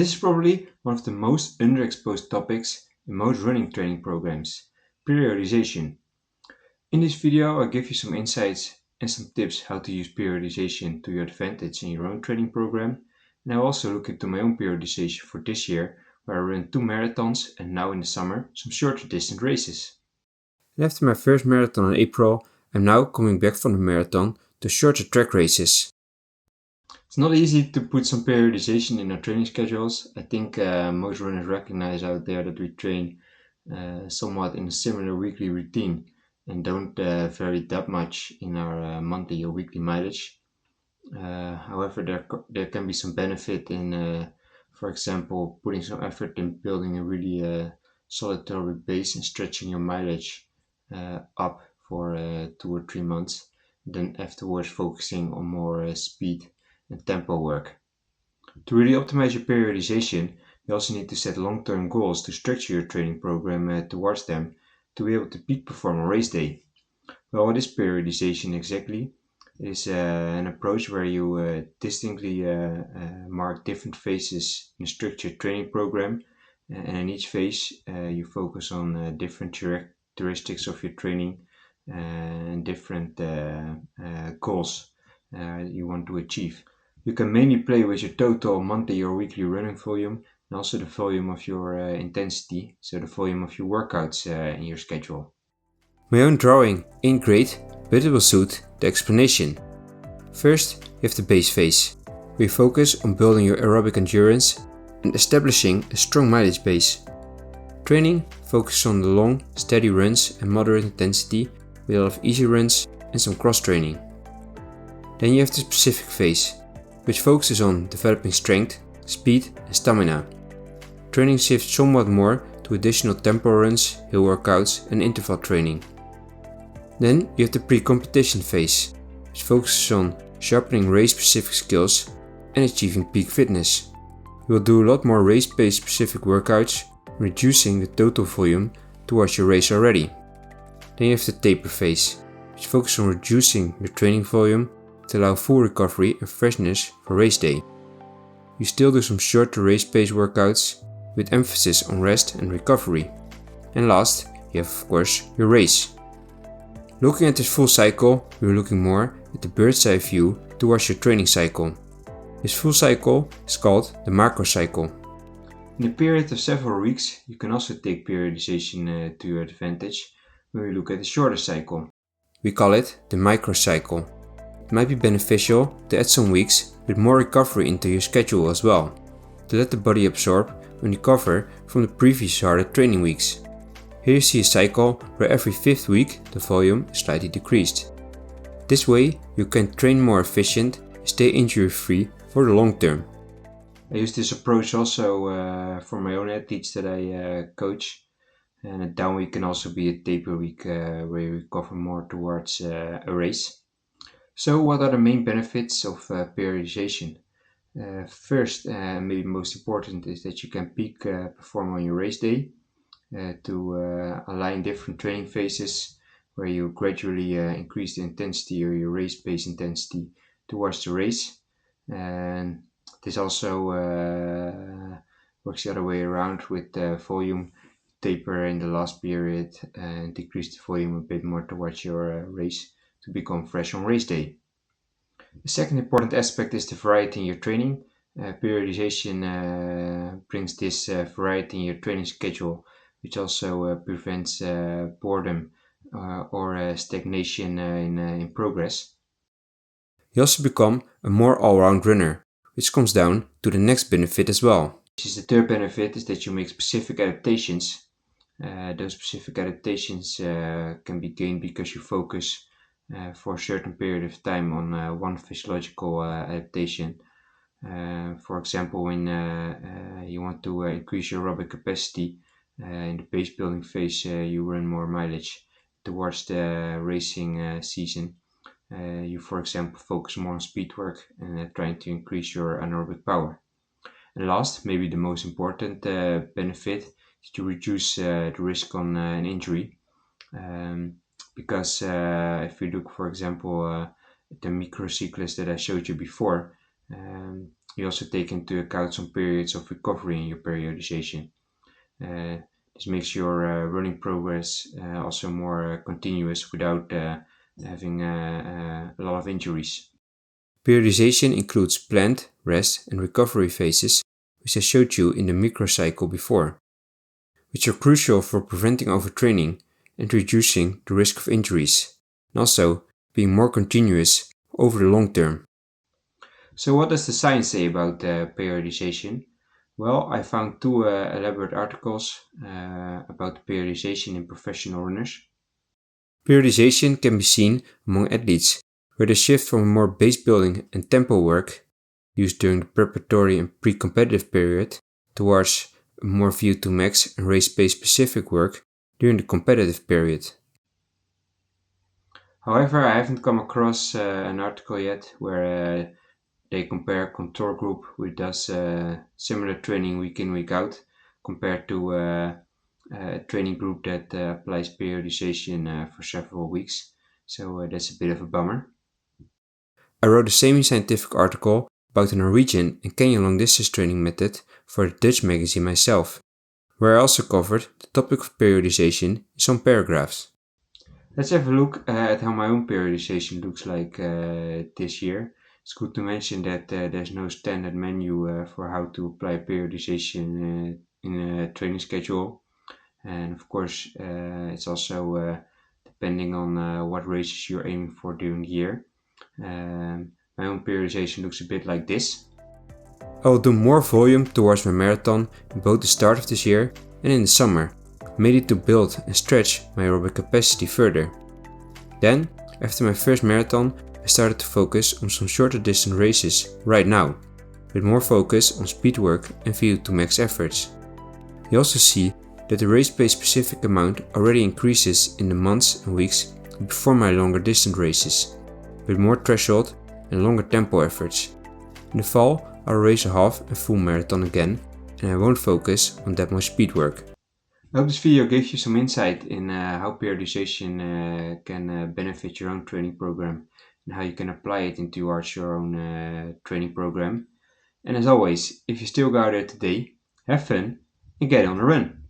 This is probably one of the most underexposed topics in most running training programs, periodization. In this video, I'll give you some insights and some tips how to use periodization to your advantage in your own training program. And I'll also look into my own periodization for this year, where I ran 2 marathons and now in the summer some shorter distance races. And after my first marathon in April, I'm now coming back from the marathon to shorter track races. It's not easy to put some periodization in our training schedules. I think most runners recognize out there that we train somewhat in a similar weekly routine and don't vary that much in our monthly or weekly mileage. However, there can be some benefit in, for example, putting some effort in building a really solid aerobic base and stretching your mileage up for 2 or 3 months. Then afterwards focusing on more speed and tempo work. To really optimize your periodization, you also need to set long-term goals to structure your training program towards them to be able to peak perform on race day. Well, what is periodization exactly? It is an approach where you distinctly mark different phases in a structured training program, and in each phase you focus on different characteristics of your training and different goals you want to achieve. You can mainly play with your total monthly or weekly running volume and also the volume of your intensity, so the volume of your workouts in your schedule. My own drawing ain't great, but it will suit the explanation. First, you have the base phase, where you focus on building your aerobic endurance and establishing a strong mileage base. Training focuses on the long, steady runs and moderate intensity with a lot of easy runs and some cross training. Then you have the specific phase, which focuses on developing strength, speed and stamina. Training shifts somewhat more to additional tempo runs, hill workouts and interval training. Then you have the pre-competition phase, which focuses on sharpening race-specific skills and achieving peak fitness. You will do a lot more race-based specific workouts, reducing the total volume towards your race already. Then you have the taper phase, which focuses on reducing your training volume to allow full recovery and freshness for race day. You still do some shorter race-based workouts with emphasis on rest and recovery. And last, you have of course your race. Looking at this full cycle, we're looking more at the bird's eye view towards your training cycle. This full cycle is called the macro cycle. In a period of several weeks, you can also take periodization to your advantage when we look at the shorter cycle. We call it the micro cycle. It might be beneficial to add some weeks with more recovery into your schedule as well, to let the body absorb and recover from the previous harder training weeks. Here you see a cycle where every 5th week the volume is slightly decreased. This way you can train more efficient and stay injury free for the long term. I use this approach also for my own athletes that I coach, and a down week can also be a taper week where you recover more towards a race. So what are the main benefits of periodization? First, maybe most important, is that you can peak perform on your race day to align different training phases where you gradually increase the intensity or your race-based intensity towards the race. And this also works the other way around with volume taper in the last period and decrease the volume a bit more towards your race to become fresh on race day. The second important aspect is the variety in your training. Periodization brings this variety in your training schedule, which also prevents boredom or stagnation in progress. You also become a more all-round runner, which comes down to the next benefit as well. Which is the third benefit, is that you make specific adaptations. Those specific adaptations can be gained because you focus for a certain period of time on one physiological adaptation. For example, when you want to increase your aerobic capacity in the base building phase, you run more mileage. Towards the racing season, you, for example, focus more on speed work and trying to increase your anaerobic power. And last, maybe the most important benefit, is to reduce the risk on an injury. Because if you look, for example, at the microcyclist that I showed you before, You also take into account some periods of recovery in your periodization. This makes your running progress also more continuous without having a lot of injuries. Periodization includes planned, rest, and recovery phases, which I showed you in the microcycle before, which are crucial for preventing overtraining and reducing the risk of injuries, and also being more continuous over the long term. So, what does the science say about periodization? Well, I found two elaborate articles about periodization in professional runners. Periodization can be seen among athletes, where they shift from more base building and tempo work used during the preparatory and pre-competitive period towards a more VO2 max and race pace specific work during the competitive period. However, I haven't come across an article yet where they compare control group which does similar training week in week out compared to a training group that applies periodization for several weeks. So that's a bit of a bummer. I wrote a semi-scientific article about the Norwegian and Kenyan long distance training method for the Dutch magazine myself, where I also covered the topic of periodization in some paragraphs. Let's have a look at how my own periodization looks like this year. It's good to mention that there's no standard menu for how to apply periodization in a training schedule. And of course, it's also depending on what races you're aiming for during the year. My own periodization looks a bit like this. I will do more volume towards my marathon in both the start of this year and in the summer, mainly to build and stretch my aerobic capacity further. Then, after my first marathon, I started to focus on some shorter distance races right now, with more focus on speed work and VO2 max efforts. You also see that the race pace specific amount already increases in the months and weeks before my longer distance races, with more threshold and longer tempo efforts. In the fall, I'll race a half and full marathon again, and I won't focus on that much speed work. I hope this video gave you some insight in how periodization can benefit your own training program and how you can apply it into your own training program. And as always, if you still go out there today, have fun and get on the run.